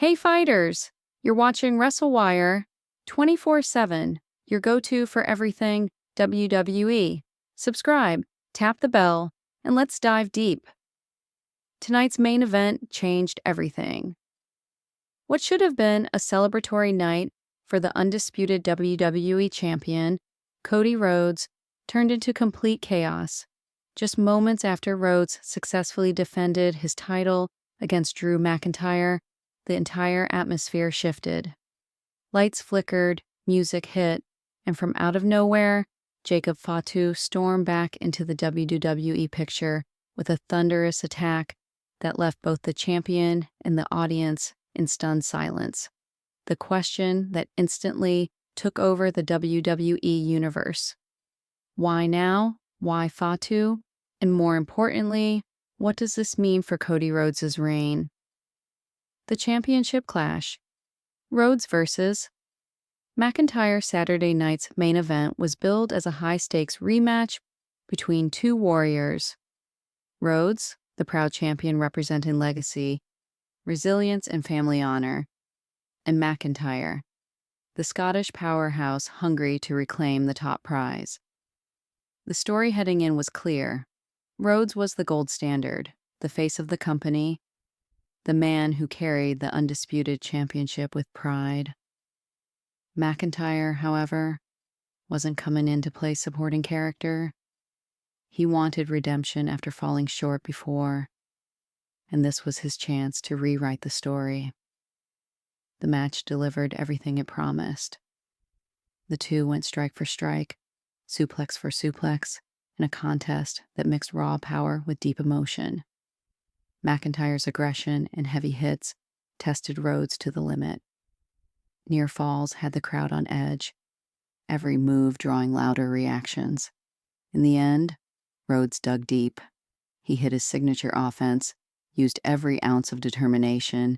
Hey fighters! You're watching WrestleWire 24/7, your go-to for everything WWE. Subscribe, tap the bell, and let's dive deep. Tonight's main event changed everything. What should have been a celebratory night for the undisputed WWE champion, Cody Rhodes, turned into complete chaos. Just moments after Rhodes successfully defended his title against Drew McIntyre, the entire atmosphere shifted. Lights flickered, music hit, and from out of nowhere, Jacob Fatu stormed back into the WWE picture with a thunderous attack that left both the champion and the audience in stunned silence. The question that instantly took over the WWE universe. Why now? Why Fatu? And more importantly, what does this mean for Cody Rhodes' reign? The championship clash. Rhodes versus McIntyre. Saturday night's main event was billed as a high-stakes rematch between two warriors. Rhodes, the proud champion representing legacy, resilience, and family honor, and McIntyre, the Scottish powerhouse hungry to reclaim the top prize. The story heading in was clear. Rhodes was the gold standard, the face of the company, the man who carried the undisputed championship with pride. McIntyre, however, wasn't coming in to play supporting character. He wanted redemption after falling short before, and this was his chance to rewrite the story. The match delivered everything it promised. The two went strike for strike, suplex for suplex, in a contest that mixed raw power with deep emotion. McIntyre's aggression and heavy hits tested Rhodes to the limit. Near falls had the crowd on edge, every move drawing louder reactions. In the end, Rhodes dug deep. He hit his signature offense, used every ounce of determination,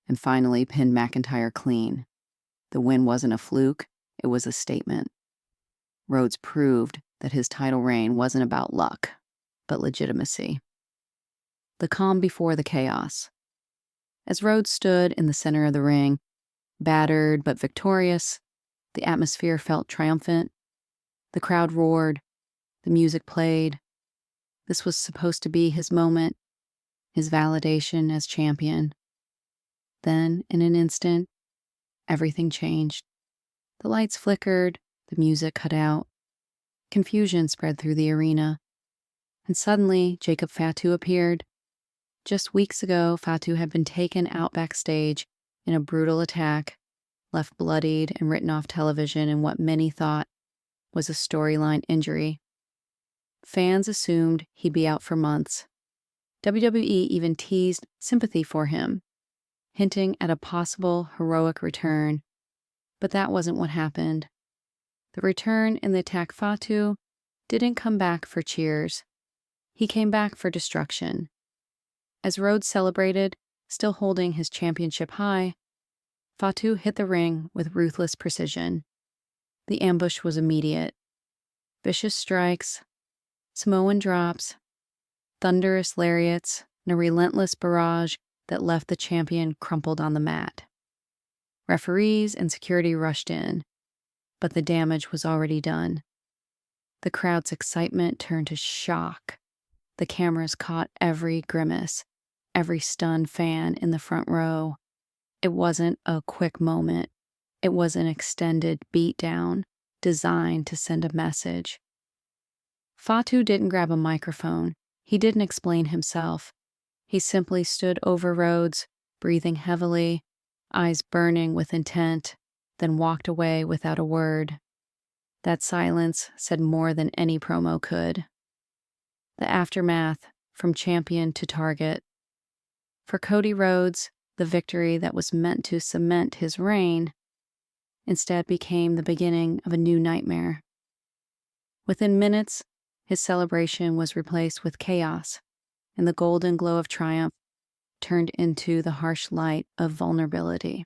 and finally pinned McIntyre clean. The win wasn't a fluke, it was a statement. Rhodes proved that his title reign wasn't about luck, but legitimacy. The calm before the chaos. As Rhodes stood in the center of the ring, battered but victorious, the atmosphere felt triumphant. The crowd roared. The music played. This was supposed to be his moment, his validation as champion. Then, in an instant, everything changed. The lights flickered, the music cut out. Confusion spread through the arena. And suddenly, Jacob Fatu appeared. Just weeks ago, Fatu had been taken out backstage in a brutal attack, left bloodied and written off television in what many thought was a storyline injury. Fans assumed he'd be out for months. WWE even teased sympathy for him, hinting at a possible heroic return. But that wasn't what happened. The return in the attack Fatu didn't come back for cheers. He came back for destruction. As Rhodes celebrated, still holding his championship high, Fatu hit the ring with ruthless precision. The ambush was immediate. Vicious strikes, Samoan drops, thunderous lariats, and a relentless barrage that left the champion crumpled on the mat. Referees and security rushed in, but the damage was already done. The crowd's excitement turned to shock. The cameras caught every grimace, every stunned fan in the front row. It wasn't a quick moment. It was an extended beatdown designed to send a message. Fatu didn't grab a microphone. He didn't explain himself. He simply stood over Rhodes, breathing heavily, eyes burning with intent, then walked away without a word. That silence said more than any promo could. The aftermath, from champion to target. For Cody Rhodes, the victory that was meant to cement his reign instead became the beginning of a new nightmare. Within minutes, his celebration was replaced with chaos, and the golden glow of triumph turned into the harsh light of vulnerability.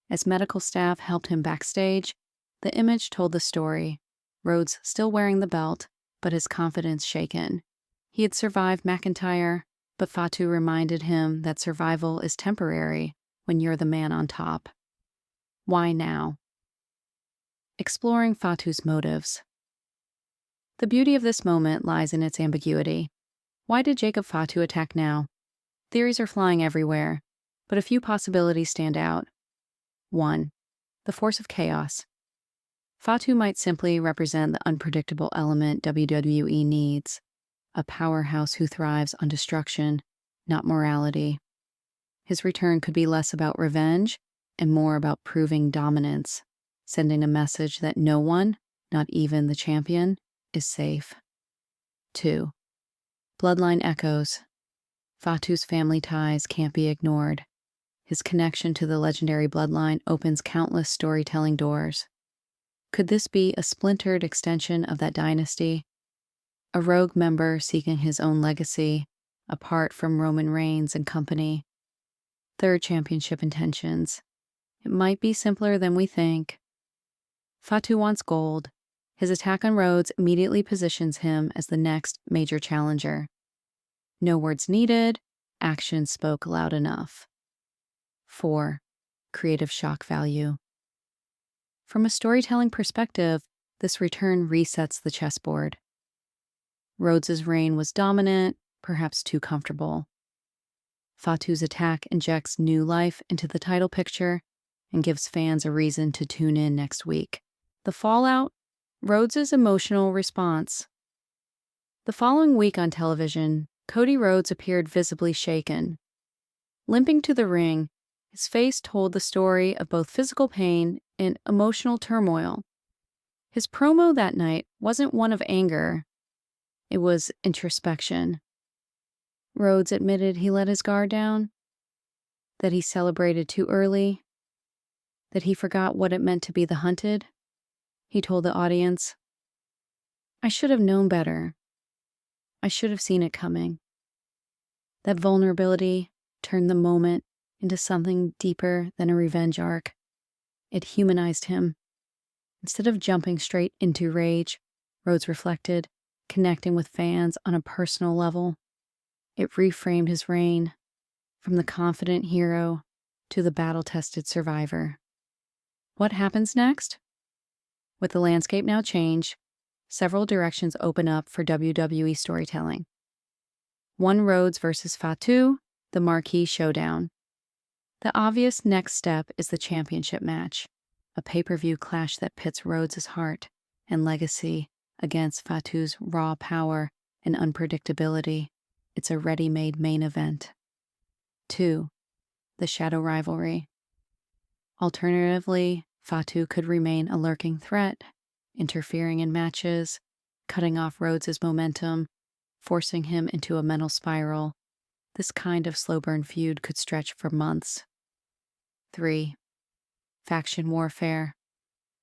As medical staff helped him backstage, the image told the story. Rhodes still wearing the belt, but his confidence shaken. He had survived McIntyre, but Fatu reminded him that survival is temporary, when you're the man on top. Why now? Exploring Fatu's motives. The beauty of this moment lies in its ambiguity. Why did Jacob Fatu attack now? Theories are flying everywhere, but a few possibilities stand out. 1. The force of chaos. Fatu might simply represent the unpredictable element WWE needs, a powerhouse who thrives on destruction, not morality. His return could be less about revenge and more about proving dominance, sending a message that no one, not even the champion, is safe. 2. Bloodline echoes. Fatu's family ties can't be ignored. His connection to the legendary bloodline opens countless storytelling doors. Could this be a splintered extension of that dynasty? A rogue member seeking his own legacy, apart from Roman Reigns and company. 3rd championship intentions. It might be simpler than we think. Fatu wants gold. His attack on Rhodes immediately positions him as the next major challenger. No words needed, action spoke loud enough. 4. Creative shock value. From a storytelling perspective, this return resets the chessboard. Rhodes' reign was dominant, perhaps too comfortable. Fatu's attack injects new life into the title picture and gives fans a reason to tune in next week. The fallout? Rhodes' emotional response. The following week on television, Cody Rhodes appeared visibly shaken. Limping to the ring, his face told the story of both physical pain and emotional turmoil. His promo that night wasn't one of anger. It was introspection. Rhodes admitted he let his guard down, that he celebrated too early, that he forgot what it meant to be the hunted. He told the audience, "I should have known better. I should have seen it coming." That vulnerability turned the moment into something deeper than a revenge arc. It humanized him. Instead of jumping straight into rage, Rhodes reflected, connecting with fans on a personal level. It reframed his reign, from the confident hero to the battle-tested survivor. What happens next? With the landscape now changed, several directions open up for WWE storytelling. 1. Rhodes versus Fatu, the marquee showdown. The obvious next step is the championship match, a pay-per-view clash that pits Rhodes' heart and legacy against Fatu's raw power and unpredictability. It's a ready-made main event. 2. The shadow rivalry. Alternatively, Fatu could remain a lurking threat, interfering in matches, cutting off Rhodes' momentum, forcing him into a mental spiral. This kind of slow-burn feud could stretch for months. 3. Faction warfare.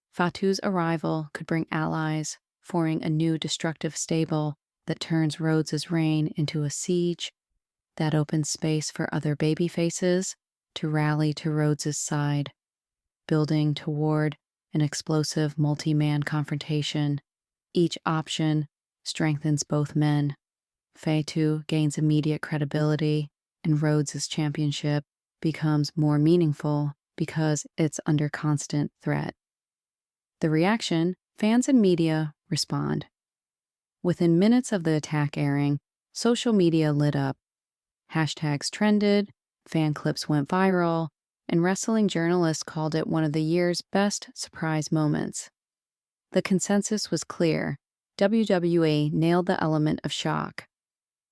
Fatu's arrival could bring allies, forming a new destructive stable that turns Rhodes' reign into a siege, that opens space for other babyfaces to rally to Rhodes' side, building toward an explosive multi-man confrontation. Each option strengthens both men. Fatu gains immediate credibility, and Rhodes' championship becomes more meaningful because it's under constant threat. The reaction, fans and media respond. Within minutes of the attack airing, social media lit up. Hashtags trended, fan clips went viral, and wrestling journalists called it one of the year's best surprise moments. The consensus was clear. WWE nailed the element of shock.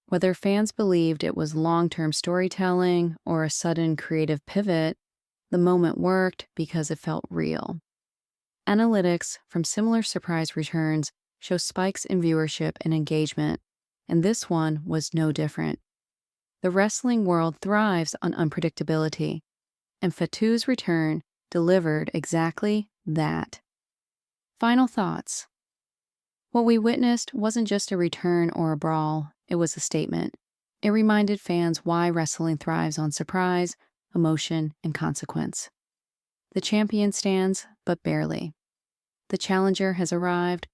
Whether fans believed it was long-term storytelling or a sudden creative pivot, the moment worked because it felt real. Analytics from similar surprise returns show spikes in viewership and engagement, and this one was no different. The wrestling world thrives on unpredictability, and Fatu's return delivered exactly that. Final thoughts. What we witnessed wasn't just a return or a brawl, it was a statement. It reminded fans why wrestling thrives on surprise, emotion, and consequence. The champion stands, but barely. The challenger has arrived,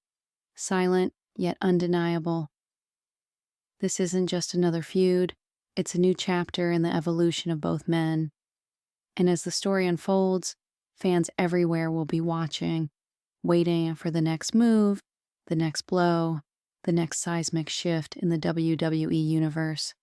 silent yet undeniable. This isn't just another feud, it's a new chapter in the evolution of both men. And as the story unfolds, fans everywhere will be watching, waiting for the next move, the next blow, the next seismic shift in the WWE universe.